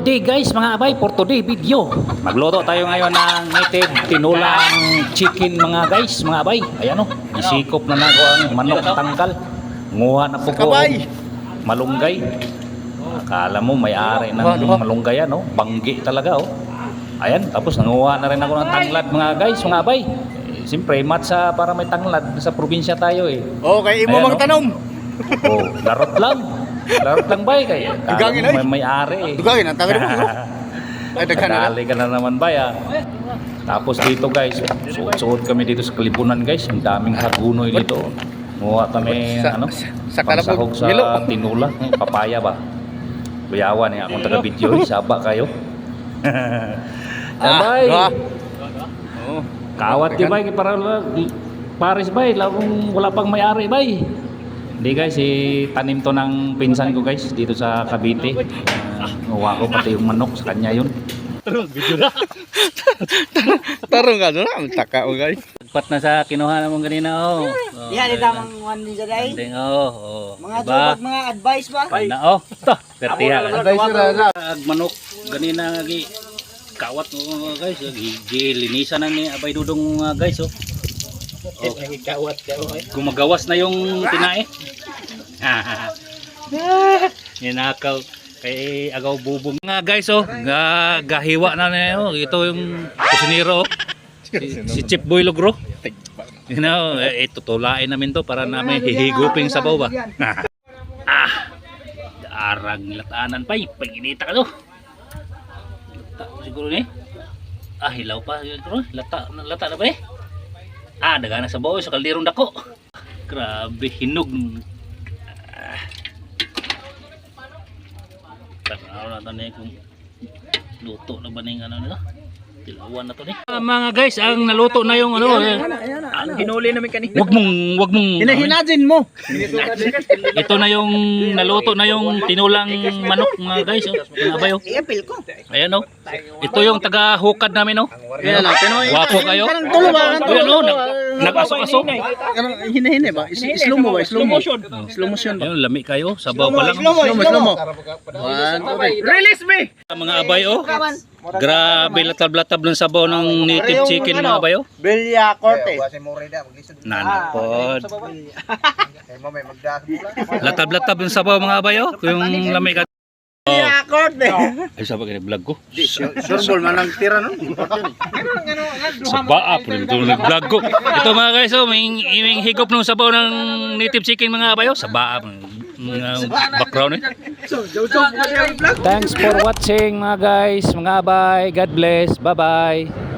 day guys mga abay, for today video. Magluto tayo ngayon ng native tinulang chicken mga guys, mga abay. Ayan o, isikop na nako ang manok tangkal. Nguha na po ko malunggay. Akala mo may-ari ng malunggay ano, banggi talaga oh. Ayan, tapos nanguha na rin ako ng tanglad mga guys, mga abay. Siyempre, matsa para may tanglad sa probinsya tayo eh. Okay, imo mang tanom. Oh, larot lang. Larot lang ba kay? Dugangin ay. May-ari eh. Dugangin ang tangan mo. Ay daghan na. Dali ka na naman ba ya? Tapos dito guys, suot kami dito sa Kalibunan guys. Ang daming hagunoy dito. Muha kami ano? Sa kalabog sa nilo. tinula, papaya ba? Kuyawan eh akong taga-video, saba kayo. Sabay. Oh. Kawat di bay para Paris bay, labong wala pang may-ari bay. Hindi guys, tanim to ng pinsan ko guys dito sa Cavite. Nawa ko pati yung manok sa kanya yun. Video na. Tarong ka na, taka o guys. Pat na sa kinuha namong ganina oh. Yan, itamang one din sa day. Ding oh. Mga jobag, mga advice ba? Na oh. To, pertiha. Advice na. Manok ganina gi kawat mo guys, gilinisan na ni Abay Dudong guys oh. Oh. Kawat ka o. Gumagawas na yung tinae. Ninakaw kay agaw bubong nga guys oh. Gahiwa na na oh. Ito yung kusinero oh. Si Chip Boy Logro. You know, tutulain namin to para namin hihigupin sa baw ba. Arang lataanan pa, paginita ka to. Lata siguro ni. Hilaw pa siguro. Lata na ba eh? Daga na sa baw sa kalderong dako. Grabe hinog. Tanaw na tanay kung luto na ba ning ano nito? Tilawan na to ni. Mga guys, ang naluto na yung ano. Ang hinuli namin kanina. Wag mong Hinahinadin mo. Ito na yung naluto na yung tinulang manok mga guys oh. Mga abay oh. I-apil ko. Ayan oh. Ito yung taga-hukad namin oh. Yan lang. Wapo kayo. Parang tulo ba? Ayan oh, nag-aso-aso. Hinahin ba? Slow mo ba? Slow motion. Slow motion ba? Ayun, lami kayo. Sabaw pa lang. Slow mo. Release me. Mga abay oh. Grabe latab-latab ng sabaw ng native chicken mga abay oh. Belia Corte. Nanapod. Latab-latab ng sabaw mga abay oh. Yung lami ka. Belia Corte. Ay sabi ka vlog ko. Surbol man ang tira no. Sa baa po ito nag-vlog ko. Ito mga guys oh, may higop ng sabaw ng native chicken mga abayo. Sa baa background eh. Thanks for watching mga guys, mga abay. God bless. Bye bye.